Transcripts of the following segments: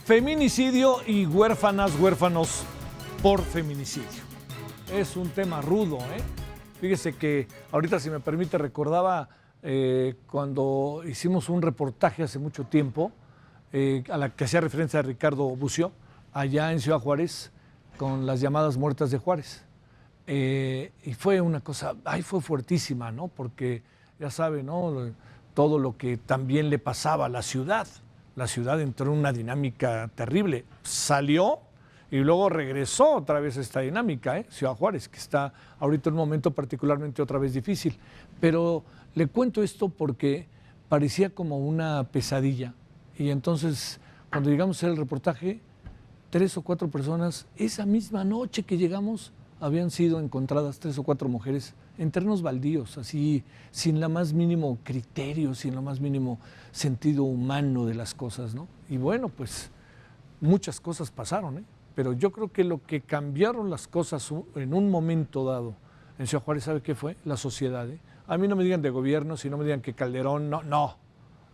Feminicidio y huérfanos por feminicidio. Es un tema rudo, ¿eh? Fíjese que ahorita, si me permite, recordaba cuando hicimos un reportaje hace mucho tiempo, a la que hacía referencia a Ricardo Bucio, allá en Ciudad Juárez, con las llamadas muertas de Juárez. Y fue una cosa, fue fuertísima, ¿no? Porque ya sabe, ¿no? Todo lo que también le pasaba a la ciudad. La ciudad entró en una dinámica terrible. Salió y luego regresó otra vez a esta dinámica, Ciudad Juárez, que está ahorita en un momento particularmente otra vez difícil. Pero le cuento esto porque parecía como una pesadilla. Y entonces, cuando llegamos a hacer el reportaje, 3 o 4 personas, esa misma noche que llegamos, habían sido encontradas 3 o 4 mujeres en terrenos baldíos, así, sin la más mínimo criterio, sin lo más mínimo sentido humano de las cosas, ¿no? Y bueno, pues muchas cosas pasaron, ¿eh? Pero yo creo que lo que cambiaron las cosas en un momento dado en Ciudad Juárez, ¿sabe qué fue? La sociedad, ¿eh? A mí no me digan de gobierno, si no me digan que Calderón, no.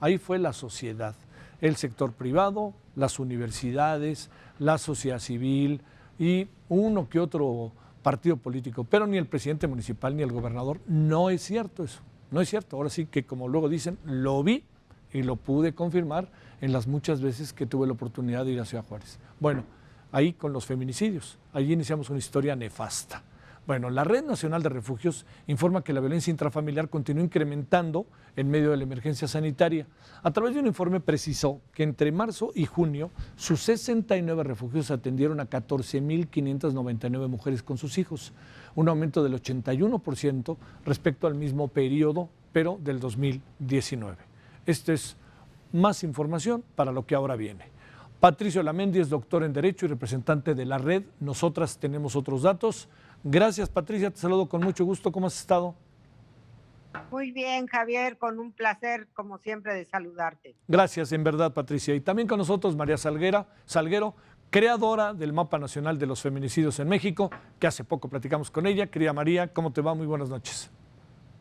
Ahí fue la sociedad, el sector privado, las universidades, la sociedad civil y uno que otro partido político, pero ni el presidente municipal ni el gobernador. No es cierto eso, no es cierto. Ahora sí que, como luego dicen, lo vi y lo pude confirmar en las muchas veces que tuve la oportunidad de ir a Ciudad Juárez. Bueno, ahí con los feminicidios, allí iniciamos una historia nefasta. Bueno, la Red Nacional de Refugios informa que la violencia intrafamiliar continúa incrementando en medio de la emergencia sanitaria. A través de un informe precisó que entre marzo y junio sus 69 refugios atendieron a 14.599 mujeres con sus hijos, un aumento del 81% respecto al mismo periodo, pero del 2019. Esta es más información para lo que ahora viene. Patricio Lamendi es doctor en Derecho y representante de la red. Nosotras tenemos otros datos. Gracias, Patricia, te saludo con mucho gusto. ¿Cómo has estado? Muy bien, Javier, con un placer, como siempre, de saludarte. Gracias, en verdad, Patricia. Y también con nosotros María Salguero, creadora del Mapa Nacional de los Feminicidios en México, que hace poco platicamos con ella. Querida María, ¿cómo te va? Muy buenas noches.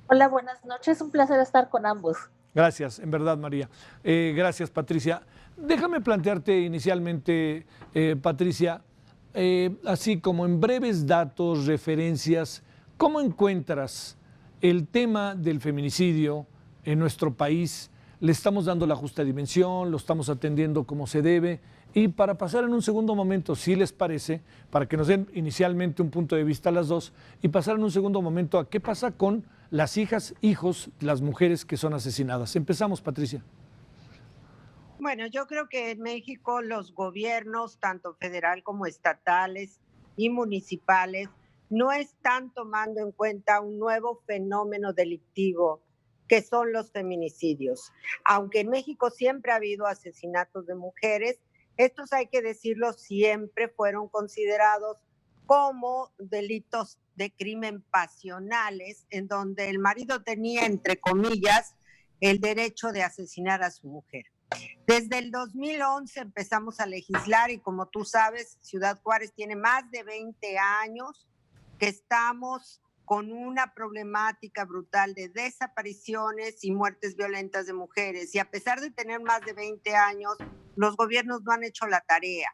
Hola, buenas noches. Un placer estar con ambos. Gracias, en verdad, María. Gracias, Patricia. Déjame plantearte inicialmente, Patricia, así como en breves datos, referencias, ¿cómo encuentras el tema del feminicidio en nuestro país? ¿Le estamos dando la justa dimensión? ¿Lo estamos atendiendo como se debe? Y para pasar en un segundo momento, si les parece, para que nos den inicialmente un punto de vista las dos, y pasar en un segundo momento a qué pasa con las hijas, hijos, las mujeres que son asesinadas. Empezamos, Patricia. Bueno, yo creo que en México los gobiernos, tanto federal como estatales y municipales, no están tomando en cuenta un nuevo fenómeno delictivo que son los feminicidios. Aunque en México siempre ha habido asesinatos de mujeres, estos, hay que decirlo, siempre fueron considerados como delitos de crimen pasionales, en donde el marido tenía, entre comillas, el derecho de asesinar a su mujer. Desde el 2011 empezamos a legislar y, como tú sabes, Ciudad Juárez tiene más de 20 años que estamos con una problemática brutal de desapariciones y muertes violentas de mujeres. Y a pesar de tener más de 20 años, los gobiernos no han hecho la tarea.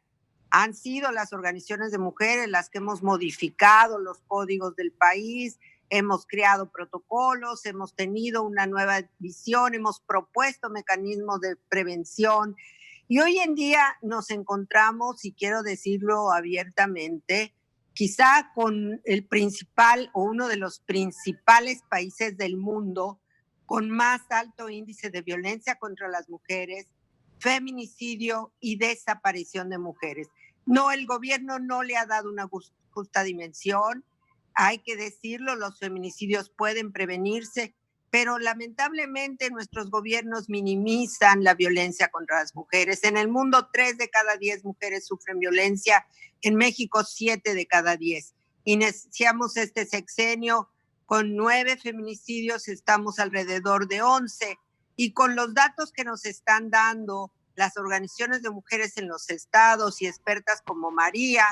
Han sido las organizaciones de mujeres las que hemos modificado los códigos del país, hemos creado protocolos, hemos tenido una nueva visión, hemos propuesto mecanismos de prevención. Y hoy en día nos encontramos, y quiero decirlo abiertamente, quizá con el principal o uno de los principales países del mundo con más alto índice de violencia contra las mujeres, feminicidio y desaparición de mujeres. No, el gobierno no le ha dado una justa dimensión. Hay que decirlo, los feminicidios pueden prevenirse, pero lamentablemente nuestros gobiernos minimizan la violencia contra las mujeres. En el mundo, 3 de cada 10 mujeres sufren violencia. En México, 7 de cada 10. Iniciamos este sexenio con 9 feminicidios, estamos alrededor de 11. Y con los datos que nos están dando las organizaciones de mujeres en los estados y expertas como María,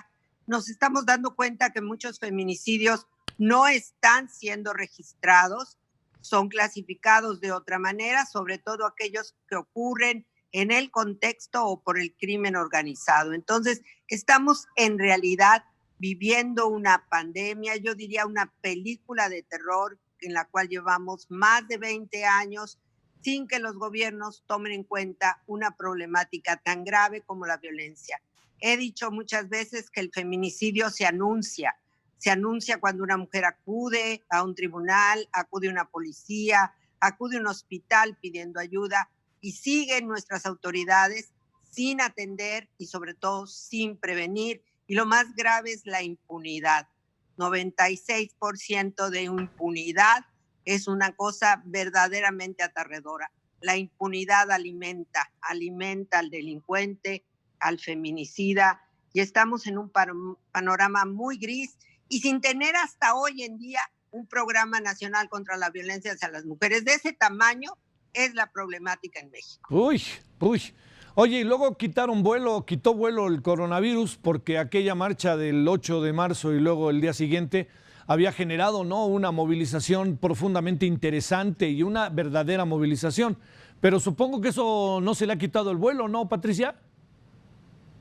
nos estamos dando cuenta que muchos feminicidios no están siendo registrados, son clasificados de otra manera, sobre todo aquellos que ocurren en el contexto o por el crimen organizado. Entonces, estamos en realidad viviendo una pandemia, yo diría una película de terror en la cual llevamos más de 20 años sin que los gobiernos tomen en cuenta una problemática tan grave como la violencia. He dicho muchas veces que el feminicidio se anuncia cuando una mujer acude a un tribunal, acude a una policía, acude a un hospital pidiendo ayuda y siguen nuestras autoridades sin atender y sobre todo sin prevenir. Y lo más grave es la impunidad. 96% de impunidad es una cosa verdaderamente aterradora. La impunidad alimenta al delincuente, al feminicida, y estamos en un panorama muy gris y sin tener hasta hoy en día un programa nacional contra la violencia hacia las mujeres. De ese tamaño es la problemática en México. Uy. Oye, y luego quitó vuelo el coronavirus porque aquella marcha del 8 de marzo y luego el día siguiente había generado, ¿no?, una movilización profundamente interesante y una verdadera movilización. Pero supongo que eso no se le ha quitado el vuelo, ¿no, Patricia?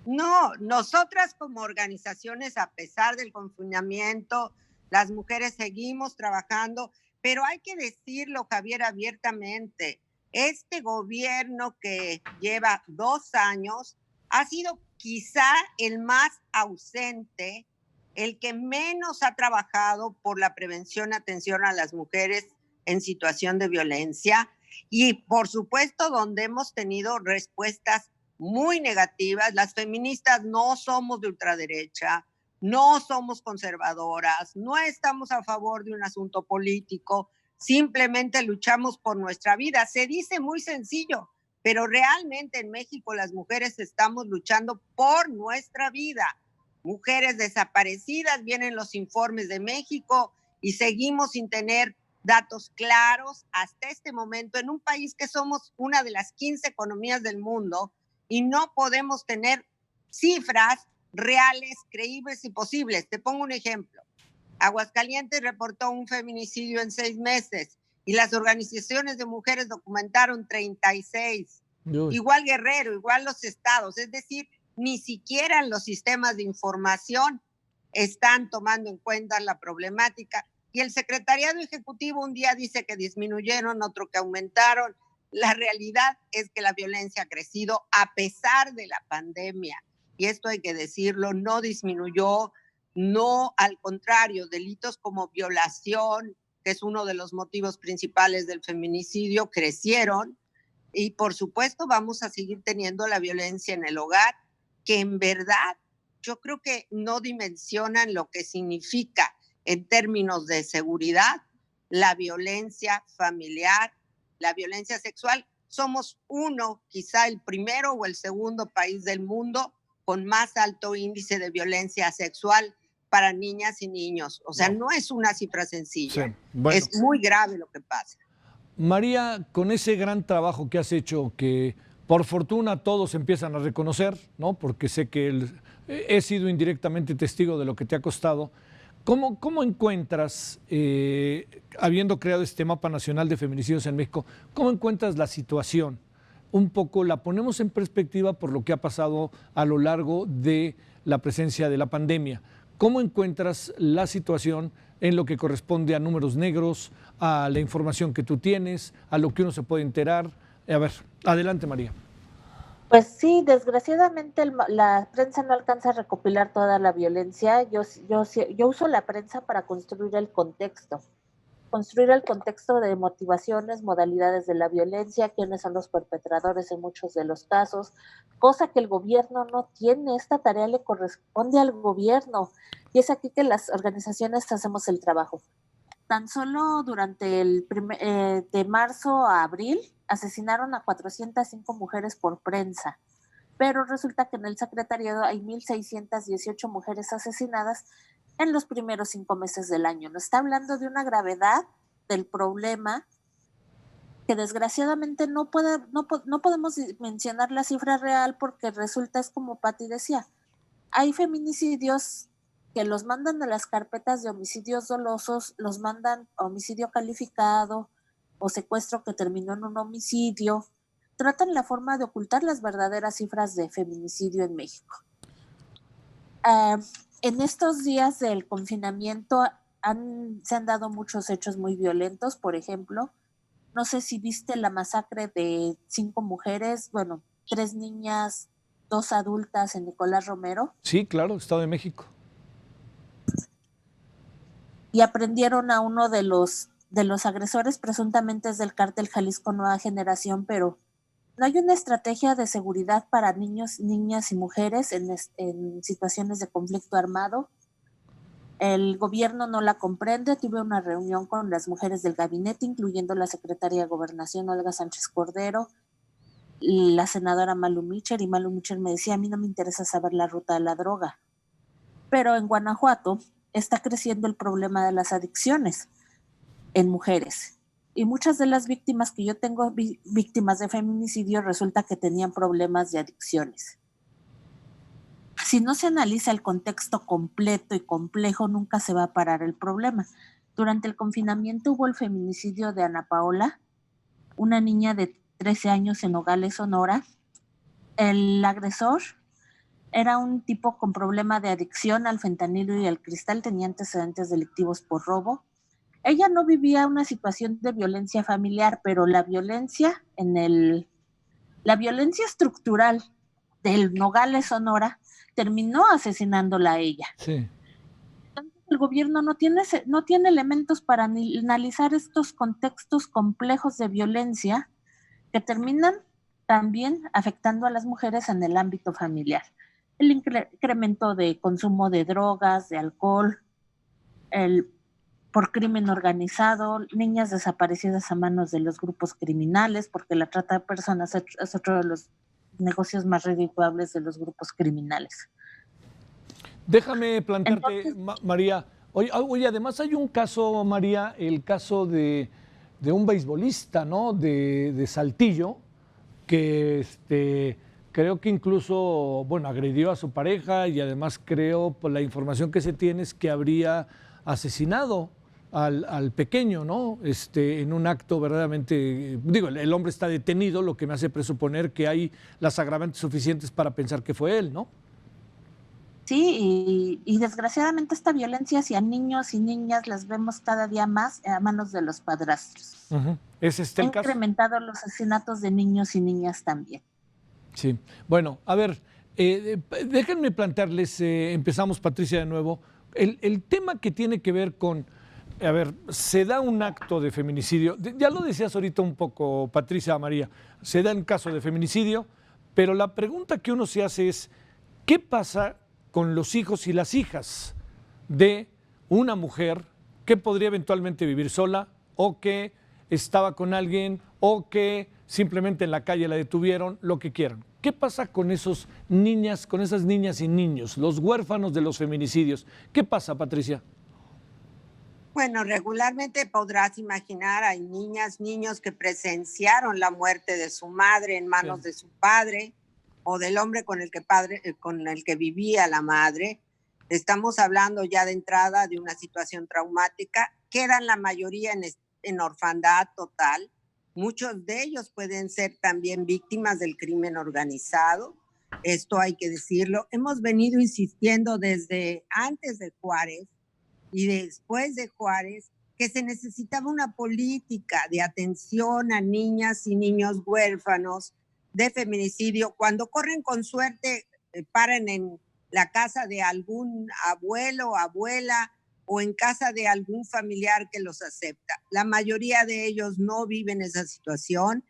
No, nosotras como organizaciones, a pesar del confinamiento, las mujeres seguimos trabajando, pero hay que decirlo, Javier, abiertamente, este gobierno que lleva 2 años ha sido quizá el más ausente, el que menos ha trabajado por la prevención y atención a las mujeres en situación de violencia y, por supuesto, donde hemos tenido respuestas muy negativas. Las feministas no somos de ultraderecha, no somos conservadoras, no estamos a favor de un asunto político, simplemente luchamos por nuestra vida. Se dice muy sencillo, pero realmente en México las mujeres estamos luchando por nuestra vida. Mujeres desaparecidas, vienen los informes de México y seguimos sin tener datos claros hasta este momento en un país que somos una de las 15 economías del mundo y no podemos tener cifras reales, creíbles y posibles. Te pongo un ejemplo. Aguascalientes reportó un feminicidio en 6 meses y las organizaciones de mujeres documentaron 36. Uy. Igual Guerrero, igual los estados. Es decir, ni siquiera los sistemas de información están tomando en cuenta la problemática. Y el secretariado ejecutivo un día dice que disminuyeron, otro que aumentaron. La realidad es que la violencia ha crecido a pesar de la pandemia. Y esto hay que decirlo, no disminuyó, no, al contrario, delitos como violación, que es uno de los motivos principales del feminicidio, crecieron. Y por supuesto vamos a seguir teniendo la violencia en el hogar, que en verdad yo creo que no dimensionan lo que significa en términos de seguridad la violencia familiar, la violencia sexual. Somos quizá el primero o el segundo país del mundo con más alto índice de violencia sexual para niñas y niños. O sea, no es una cifra sencilla. Sí, bueno. Es muy grave lo que pasa. María, con ese gran trabajo que has hecho, que por fortuna todos empiezan a reconocer, ¿no?, porque sé que he sido indirectamente testigo de lo que te ha costado. ¿Cómo encuentras, habiendo creado este mapa nacional de feminicidios en México, cómo encuentras la situación? Un poco la ponemos en perspectiva por lo que ha pasado a lo largo de la presencia de la pandemia. ¿Cómo encuentras la situación en lo que corresponde a números negros, a la información que tú tienes, a lo que uno se puede enterar? A ver, adelante, María. Pues sí, desgraciadamente la prensa no alcanza a recopilar toda la violencia. Yo uso la prensa para construir el contexto de motivaciones, modalidades de la violencia, quiénes son los perpetradores en muchos de los casos, cosa que el gobierno no tiene. Esta tarea le corresponde al gobierno y es aquí que las organizaciones hacemos el trabajo. Tan solo durante de marzo a abril asesinaron a 405 mujeres por prensa, pero resulta que en el secretariado hay 1,618 mujeres asesinadas en los primeros 5 meses del año. Nos está hablando de una gravedad del problema que desgraciadamente no podemos mencionar la cifra real porque resulta, es como Pati decía, hay feminicidios que los mandan a las carpetas de homicidios dolosos, los mandan a homicidio calificado o secuestro que terminó en un homicidio, tratan la forma de ocultar las verdaderas cifras de feminicidio en México. En estos días del confinamiento se han dado muchos hechos muy violentos. Por ejemplo, no sé si viste la masacre de 5 mujeres, 3 niñas, 2 adultas en Nicolás Romero. Sí, claro, Estado de México. Y aprendieron a uno de los agresores, presuntamente es del cártel Jalisco Nueva Generación, pero no hay una estrategia de seguridad para niños, niñas y mujeres en situaciones de conflicto armado. El gobierno no la comprende. Tuve una reunión con las mujeres del gabinete, incluyendo la secretaria de Gobernación, Olga Sánchez Cordero, la senadora Malu Micher, y Malu Micher me decía, a mí no me interesa saber la ruta de la droga. Pero en Guanajuato está creciendo el problema de las adicciones en mujeres. Y muchas de las víctimas que yo tengo, víctimas de feminicidio, resulta que tenían problemas de adicciones. Si no se analiza el contexto completo y complejo, nunca se va a parar el problema. Durante el confinamiento hubo el feminicidio de Ana Paola, una niña de 13 años en Nogales, Sonora. El agresor era un tipo con problema de adicción al fentanilo y al cristal, tenía antecedentes delictivos por robo. Ella no vivía una situación de violencia familiar, pero la violencia estructural del Nogales, Sonora, terminó asesinándola a ella. Sí. El gobierno no tiene elementos para analizar estos contextos complejos de violencia que terminan también afectando a las mujeres en el ámbito familiar. El incremento de consumo de drogas, de alcohol, por crimen organizado, niñas desaparecidas a manos de los grupos criminales, porque la trata de personas es otro de los negocios más redituables de los grupos criminales. Déjame plantearte, María, oye, además hay un caso, María, el caso de un beisbolista, ¿no? De Saltillo, que creo que incluso, agredió a su pareja y además creo, por la información que se tiene, es que habría asesinado al pequeño, ¿no? En un acto verdaderamente, el hombre está detenido, lo que me hace presuponer que hay las agravantes suficientes para pensar que fue él, ¿no? Sí, y desgraciadamente esta violencia hacia niños y niñas las vemos cada día más a manos de los padrastros. ¿Es el caso? Ha incrementado los asesinatos de niños y niñas también. Sí, bueno, a ver, déjenme plantearles, empezamos Patricia de nuevo, el tema que tiene que ver con, a ver, se da un acto de feminicidio, ya lo decías ahorita un poco, Patricia, María, se da un caso de feminicidio, pero la pregunta que uno se hace es, ¿qué pasa con los hijos y las hijas de una mujer que podría eventualmente vivir sola o que estaba con alguien o que simplemente en la calle la detuvieron, lo que quieran? ¿Qué pasa con esas niñas y niños, los huérfanos de los feminicidios? ¿Qué pasa, Patricia? Bueno, regularmente podrás imaginar, hay niñas, niños que presenciaron la muerte de su madre en manos de su padre o del hombre con el que vivía la madre. Estamos hablando ya de entrada de una situación traumática. Quedan la mayoría en orfandad total. Muchos de ellos pueden ser también víctimas del crimen organizado. Esto hay que decirlo. Hemos venido insistiendo desde antes de Juárez y después de Juárez que se necesitaba una política de atención a niñas y niños huérfanos de feminicidio. Cuando corren con suerte, paran en la casa de algún abuelo o abuela o en casa de algún familiar que los acepta. La mayoría de ellos no viven esa situación,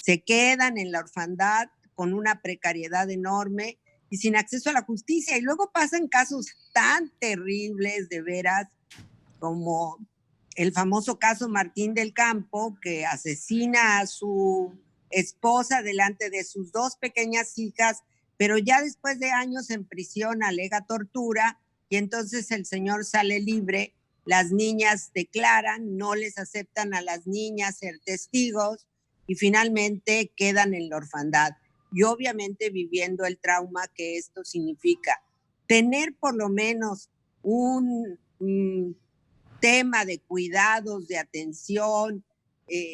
se quedan en la orfandad con una precariedad enorme y sin acceso a la justicia. Y luego pasan casos tan terribles, de veras, como el famoso caso Martín del Campo, que asesina a su esposa delante de sus 2 pequeñas hijas, pero ya después de años en prisión alega tortura y entonces el señor sale libre. Las niñas declaran, no les aceptan a las niñas ser testigos y finalmente quedan en la orfandad. Y obviamente viviendo el trauma que esto significa. Tener por lo menos un tema de cuidados, de atención,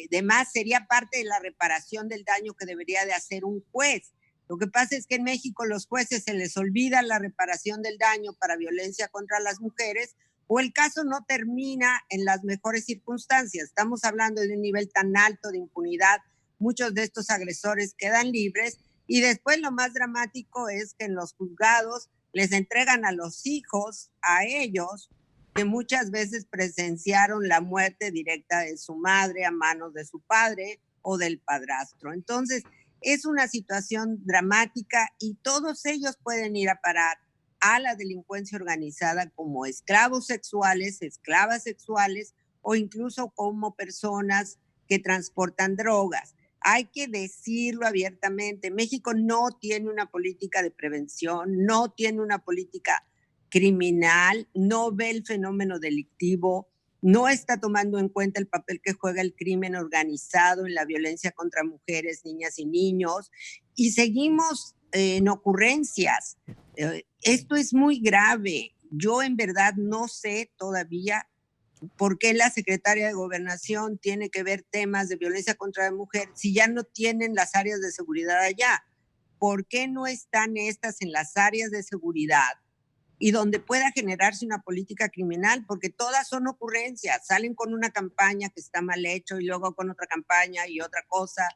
demás sería parte de la reparación del daño que debería de hacer un juez. Lo que pasa es que en México los jueces se les olvida la reparación del daño para violencia contra las mujeres, o el caso no termina en las mejores circunstancias. Estamos hablando de un nivel tan alto de impunidad, muchos de estos agresores quedan libres, y después lo más dramático es que en los juzgados les entregan a los hijos, a ellos, que muchas veces presenciaron la muerte directa de su madre a manos de su padre o del padrastro. Entonces, es una situación dramática y todos ellos pueden ir a parar a la delincuencia organizada como esclavos sexuales, esclavas sexuales o incluso como personas que transportan drogas. Hay que decirlo abiertamente, México no tiene una política de prevención, no tiene una política criminal, no ve el fenómeno delictivo, no está tomando en cuenta el papel que juega el crimen organizado en la violencia contra mujeres, niñas y niños, y seguimos en ocurrencias. Esto es muy grave. Yo en verdad no sé todavía por qué la secretaria de Gobernación tiene que ver temas de violencia contra la mujer si ya no tienen las áreas de seguridad allá. ¿Por qué no están estas en las áreas de seguridad y donde pueda generarse una política criminal? Porque todas son ocurrencias, salen con una campaña que está mal hecho y luego con otra campaña y otra cosa,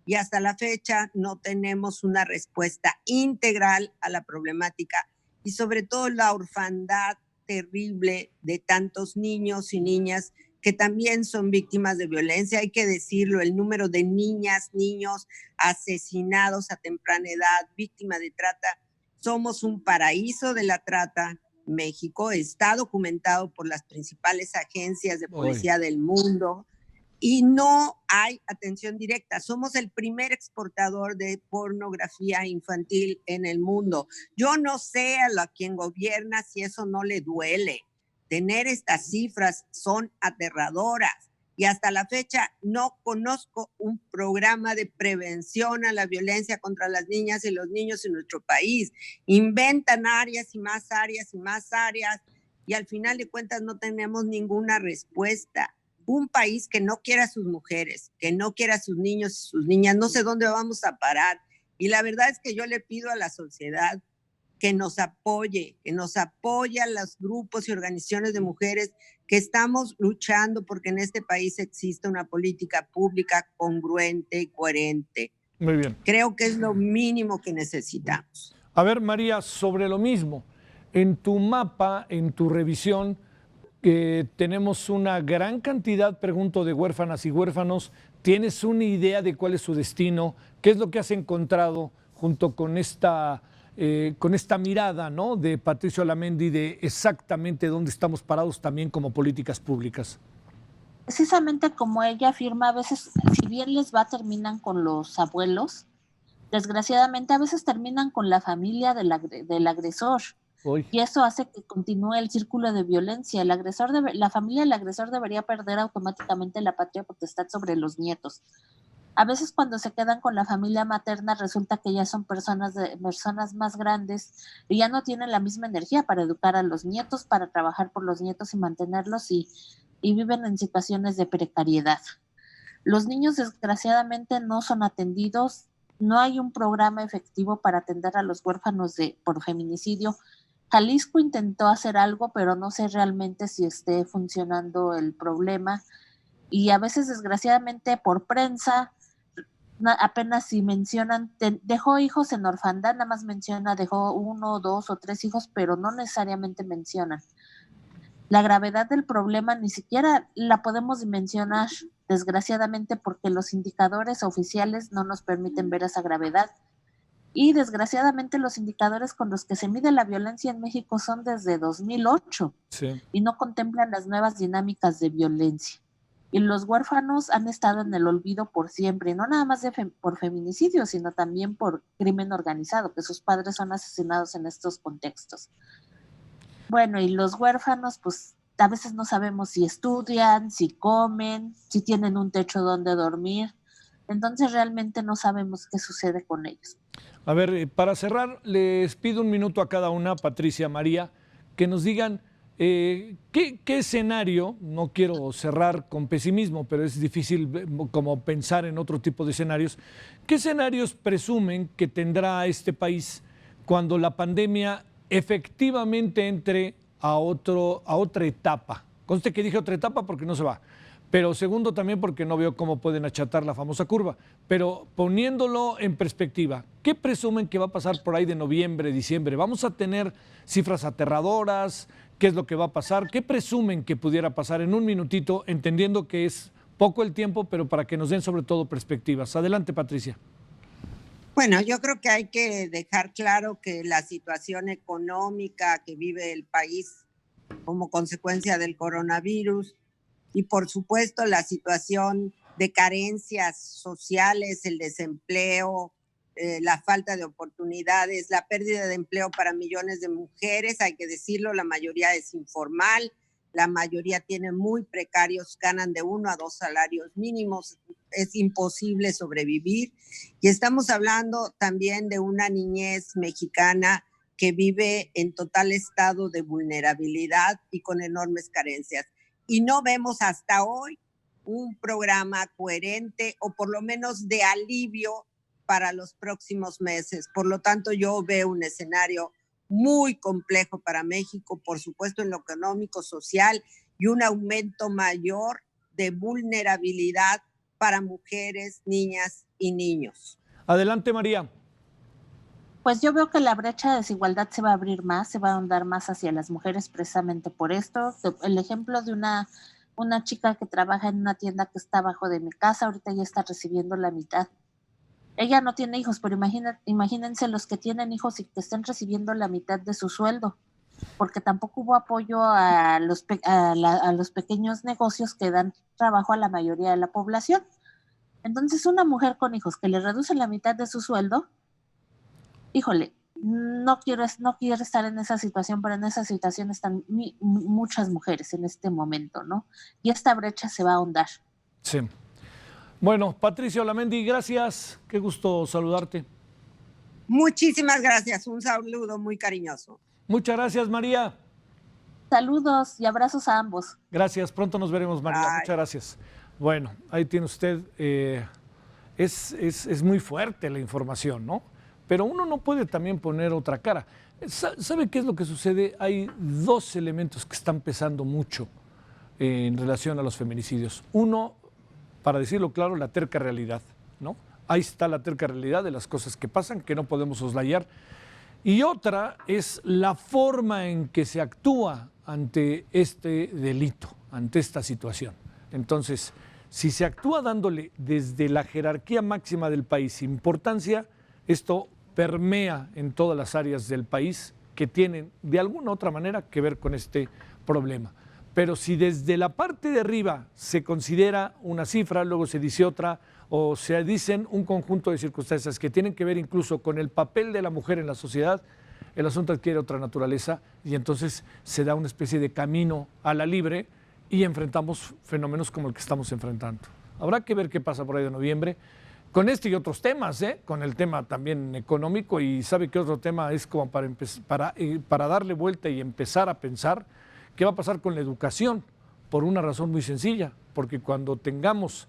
y hasta la fecha no tenemos una respuesta integral a la problemática y sobre todo la orfandad terrible de tantos niños y niñas que también son víctimas de violencia. Hay que decirlo, el número de niñas, niños asesinados a temprana edad, víctimas de trata. Somos un paraíso de la trata. México está documentado por las principales agencias de policía del mundo y no hay atención directa. Somos el primer exportador de pornografía infantil en el mundo. Yo no sé a quien gobierna si eso no le duele. Tener estas cifras son aterradoras. Y hasta la fecha no conozco un programa de prevención a la violencia contra las niñas y los niños en nuestro país. Inventan áreas y más áreas y más áreas y al final de cuentas no tenemos ninguna respuesta. Un país que no quiera a sus mujeres, que no quiera a sus niños y sus niñas, no sé dónde vamos a parar. Y la verdad es que yo le pido a la sociedad que nos apoye a los grupos y organizaciones de mujeres que estamos luchando porque en este país exista una política pública congruente y coherente. Muy bien. Creo que es lo mínimo que necesitamos. A ver, María, sobre lo mismo, en tu mapa, en tu revisión, tenemos una gran cantidad, pregunto, de huérfanas y huérfanos. ¿Tienes una idea de cuál es su destino? ¿Qué es lo que has encontrado junto con esta mirada, ¿no?, de Patricio Olamendi de exactamente dónde estamos parados también como políticas públicas? Precisamente como ella afirma, a veces, si bien les va, terminan con los abuelos, desgraciadamente a veces terminan con la familia del agresor. Uy. Y eso hace que continúe el círculo de violencia. La familia del agresor debería perder automáticamente la patria potestad sobre los nietos. A veces cuando se quedan con la familia materna resulta que ya son personas más grandes y ya no tienen la misma energía para educar a los nietos, para trabajar por los nietos y mantenerlos y viven en situaciones de precariedad. Los niños desgraciadamente no son atendidos, no hay un programa efectivo para atender a los huérfanos por feminicidio. Jalisco intentó hacer algo, pero no sé realmente si esté funcionando el problema. Y a veces, desgraciadamente, por prensa, apenas si mencionan, dejó hijos en orfandad, nada más menciona, dejó 1, 2 o 3 hijos, pero no necesariamente mencionan. La gravedad del problema ni siquiera la podemos dimensionar, desgraciadamente, porque los indicadores oficiales no nos permiten ver esa gravedad. Y desgraciadamente los indicadores con los que se mide la violencia en México son desde 2008 sí. Y no contemplan las nuevas dinámicas de violencia. Y los huérfanos han estado en el olvido por siempre, no nada más por feminicidio, sino también por crimen organizado, que sus padres son asesinados en estos contextos. Bueno, y los huérfanos, pues a veces no sabemos si estudian, si comen, si tienen un techo donde dormir. Entonces realmente no sabemos qué sucede con ellos. A ver, para cerrar, les pido un minuto a cada una, Patricia, María, que nos digan ¿Qué escenario, no quiero cerrar con pesimismo, pero es difícil como pensar en otro tipo de escenarios, qué escenarios presumen que tendrá este país cuando la pandemia efectivamente entre a otra etapa? Conste que dije otra etapa porque no se va. Pero segundo también porque no veo cómo pueden achatar la famosa curva. Pero poniéndolo en perspectiva, ¿qué presumen que va a pasar por ahí de noviembre, diciembre? ¿Vamos a tener cifras aterradoras? ¿Qué es lo que va a pasar? ¿Qué presumen que pudiera pasar en un minutito, entendiendo que es poco el tiempo, pero para que nos den sobre todo perspectivas? Adelante, Patricia. Bueno, yo creo que hay que dejar claro que la situación económica que vive el país como consecuencia del coronavirus y por supuesto la situación de carencias sociales, el desempleo, la falta de oportunidades, la pérdida de empleo para millones de mujeres, hay que decirlo, la mayoría es informal, la mayoría tiene muy precarios, ganan de 1 a 2 salarios mínimos, es imposible sobrevivir. Y estamos hablando también de una niñez mexicana que vive en total estado de vulnerabilidad y con enormes carencias. Y no vemos hasta hoy un programa coherente o por lo menos de alivio para los próximos meses. Por lo tanto, yo veo un escenario muy complejo para México, por supuesto en lo económico, social y un aumento mayor de vulnerabilidad para mujeres, niñas y niños. Adelante, María. Pues yo veo que la brecha de desigualdad se va a abrir más, se va a ahondar más hacia las mujeres precisamente por esto. El ejemplo de una chica que trabaja en una tienda que está abajo de mi casa, ahorita ya está recibiendo la mitad. Ella no tiene hijos, pero imagínense los que tienen hijos y que estén recibiendo la mitad de su sueldo, porque tampoco hubo apoyo a los pequeños negocios que dan trabajo a la mayoría de la población. Entonces, una mujer con hijos que le reducen la mitad de su sueldo, híjole, no quiero estar en esa situación, pero en esa situación están muchas mujeres en este momento, ¿no? Y esta brecha se va a ahondar. Sí. Bueno, Patricia Olamendi, gracias. Qué gusto saludarte. Muchísimas gracias. Un saludo muy cariñoso. Muchas gracias, María. Saludos y abrazos a ambos. Gracias. Pronto nos veremos, María. Bye. Muchas gracias. Bueno, ahí tiene usted. Es muy fuerte la información, ¿no? Pero uno no puede también poner otra cara. ¿Sabe qué es lo que sucede? Hay dos elementos que están pesando mucho en relación a los feminicidios. Uno, para decirlo claro, la terca realidad, ¿no? Ahí está la terca realidad de las cosas que pasan, que no podemos soslayar. Y otra es la forma en que se actúa ante este delito, ante esta situación. Entonces, si se actúa dándole desde la jerarquía máxima del país importancia, esto permea en todas las áreas del país que tienen de alguna u otra manera que ver con este problema. Pero si desde la parte de arriba se considera una cifra, luego se dice otra, o se dicen un conjunto de circunstancias que tienen que ver incluso con el papel de la mujer en la sociedad, el asunto adquiere otra naturaleza y entonces se da una especie de camino a la libre y enfrentamos fenómenos como el que estamos enfrentando. Habrá que ver qué pasa por ahí de noviembre con este y otros temas, con el tema también económico, y sabe que otro tema es como para darle vuelta y empezar a pensar qué va a pasar con la educación, por una razón muy sencilla, porque cuando tengamos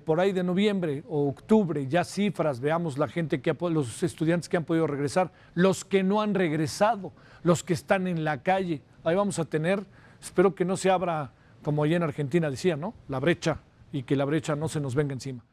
por ahí de noviembre o octubre ya cifras, veamos la gente los estudiantes que han podido regresar, los que no han regresado, los que están en la calle, ahí vamos a tener, espero que no se abra, como allá en Argentina decía, ¿no? La brecha, y que la brecha no se nos venga encima.